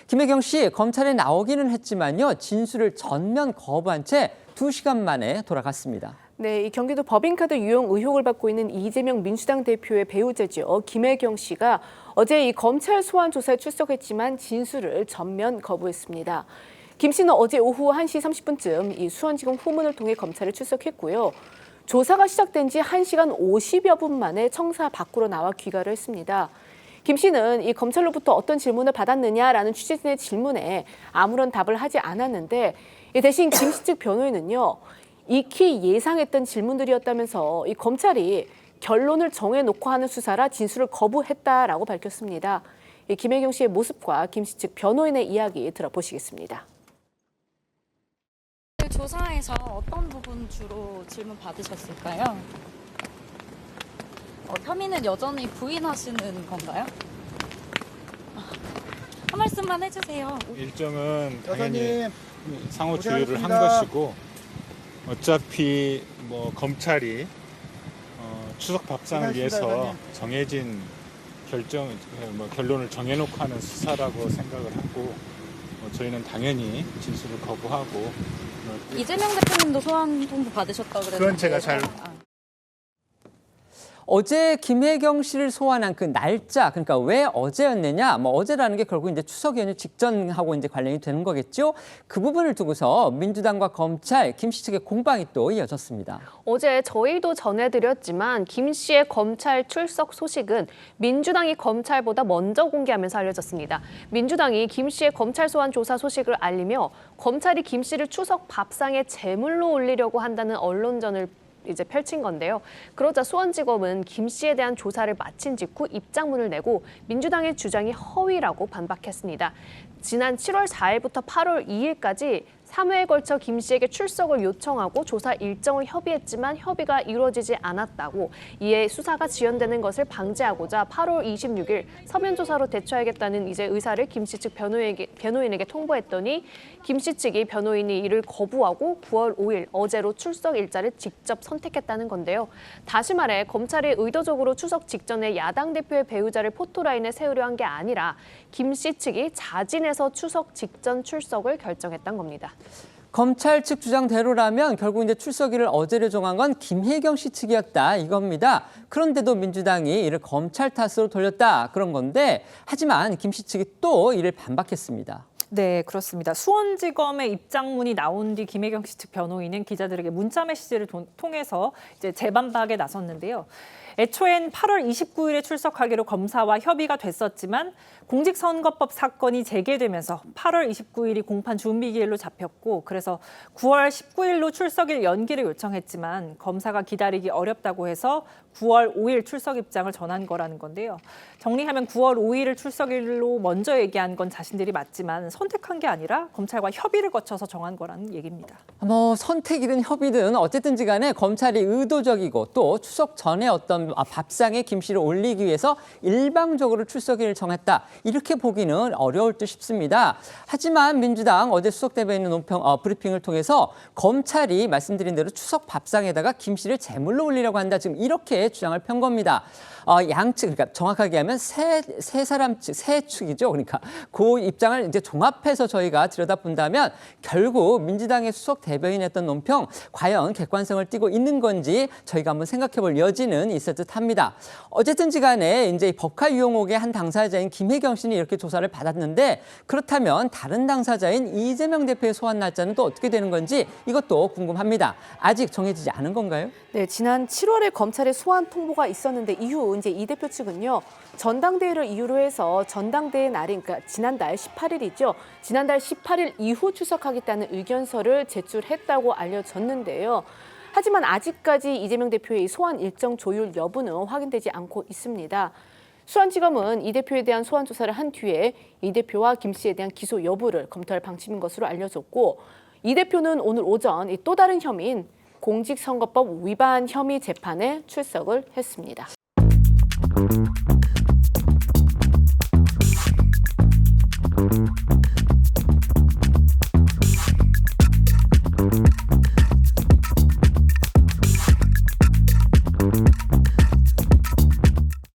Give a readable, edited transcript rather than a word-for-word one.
김혜경 씨, 검찰에 나오기는 했지만요. 진술을 전면 거부한 채 2시간 만에 돌아갔습니다. 네, 이 경기도 법인카드 유용 의혹을 받고 있는 이재명 민주당 대표의 배우자죠. 김혜경 씨가 어제 이 검찰 소환 조사에 출석했지만 진술을 전면 거부했습니다. 김 씨는 어제 오후 1시 30분쯤 이 수원지검 후문을 통해 검찰에 출석했고요. 조사가 시작된 지 1시간 50여 분 만에 청사 밖으로 나와 귀가를 했습니다. 김 씨는 이 검찰로부터 어떤 질문을 받았느냐라는 취재진의 질문에 아무런 답을 하지 않았는데 대신 김 씨 측 변호인은요. 익히 예상했던 질문들이었다면서 이 검찰이 결론을 정해놓고 하는 수사라 진술을 거부했다라고 밝혔습니다. 김혜경 씨의 모습과 김 씨 측 변호인의 이야기 들어보시겠습니다. 조사에서 어떤 부분 주로 질문 받으셨을까요? 혐의는 여전히 부인하시는 건가요? 한 말씀만 해주세요. 일정은 당연히 상호 조율을 한 것이고 어차피 검찰이 추석 밥상을 위해서 정해진 결론을 정해놓고 하는 수사라고 생각을 하고 저희는 당연히 진술을 거부하고. 이재명 대표님도 소환 통보 받으셨다고 그랬는데. 그건 제가 잘. 어제 김혜경 씨를 소환한 그 날짜, 그러니까 왜 어제였느냐, 어제라는 게 결국 이제 추석 연휴 직전하고 이제 관련이 되는 거겠죠. 그 부분을 두고서 민주당과 검찰, 김 씨 측의 공방이 또 이어졌습니다. 어제 저희도 전해드렸지만 김 씨의 검찰 출석 소식은 민주당이 검찰보다 먼저 공개하면서 알려졌습니다. 민주당이 김 씨의 검찰 소환 조사 소식을 알리며 검찰이 김 씨를 추석 밥상에 제물로 올리려고 한다는 언론전을 이제 펼친 건데요. 그러자 수원지검은 김 씨에 대한 조사를 마친 직후 입장문을 내고 민주당의 주장이 허위라고 반박했습니다. 지난 7월 4일부터 8월 2일까지 3회에 걸쳐 김 씨에게 출석을 요청하고 조사 일정을 협의했지만 협의가 이루어지지 않았다고, 이에 수사가 지연되는 것을 방지하고자 8월 26일 서면 조사로 대처하겠다는 이제 의사를 김 씨 측 변호인에게 통보했더니 김 씨 측이 변호인이 이를 거부하고 9월 5일 어제로 출석 일자를 직접 선택했다는 건데요. 다시 말해 검찰이 의도적으로 추석 직전에 야당 대표의 배우자를 포토라인에 세우려 한 게 아니라 김 씨 측이 자진해서 추석 직전 출석을 결정했던 겁니다. 검찰 측 주장대로라면 결국 이제 출석일을 어제로 정한 건 김혜경 씨 측이었다 이겁니다. 그런데도 민주당이 이를 검찰 탓으로 돌렸다 그런 건데, 하지만 김 씨 측이 또 이를 반박했습니다. 네, 그렇습니다. 수원지검의 입장문이 나온 뒤 김혜경 씨 측 변호인은 기자들에게 문자 메시지를 통해서 이제 재반박에 나섰는데요. 애초엔 8월 29일에 출석하기로 검사와 협의가 됐었지만 공직선거법 사건이 재개되면서 8월 29일이 공판 준비기일로 잡혔고, 그래서 9월 19일로 출석일 연기를 요청했지만 검사가 기다리기 어렵다고 해서 9월 5일 출석 입장을 전한 거라는 건데요. 정리하면 9월 5일을 출석일로 먼저 얘기한 건 자신들이 맞지만 선택한 게 아니라 검찰과 협의를 거쳐서 정한 거라는 얘기입니다. 선택이든 협의든 어쨌든지 간에 검찰이 의도적이고 또 추석 전에 어떤 밥상에 김 씨를 올리기 위해서 일방적으로 출석일을 정했다, 이렇게 보기는 어려울 듯 싶습니다. 하지만 민주당 어제 수석 대변인 브리핑을 통해서 검찰이 말씀드린 대로 추석 밥상에다가 김 씨를 제물로 올리려고 한다, 지금 이렇게 주장을 편 겁니다. 양측, 그러니까 정확하게 하면 세 축이죠. 그러니까 그 입장을 이제 종합해서 저희가 들여다본다면 결국 민주당의 수석 대변인 했던 논평 과연 객관성을 띠고 있는 건지 저희가 한번 생각해볼 여지는 있을 듯합니다. 어쨌든지 간에 이제 법카 유용옥의 한 당사자인 김혜경 씨는 이렇게 조사를 받았는데, 그렇다면 다른 당사자인 이재명 대표의 소환 날짜는 또 어떻게 되는 건지 이것도 궁금합니다. 아직 정해지지 않은 건가요? 네, 지난 7월에 검찰에 소환 통보가 있었는데 이후 이제 이 대표 측은요, 전당대회를 이유로 해서 전당대회 날인, 그러니까 지난달 18일이죠. 지난달 18일 이후 출석하겠다는 의견서를 제출했다고 알려졌는데요. 하지만 아직까지 이재명 대표의 소환 일정 조율 여부는 확인되지 않고 있습니다. 수원지검은 이 대표에 대한 소환 조사를 한 뒤에 이 대표와 김 씨에 대한 기소 여부를 검토할 방침인 것으로 알려졌고, 이 대표는 오늘 오전 또 다른 혐의인 공직선거법 위반 혐의 재판에 출석을 했습니다.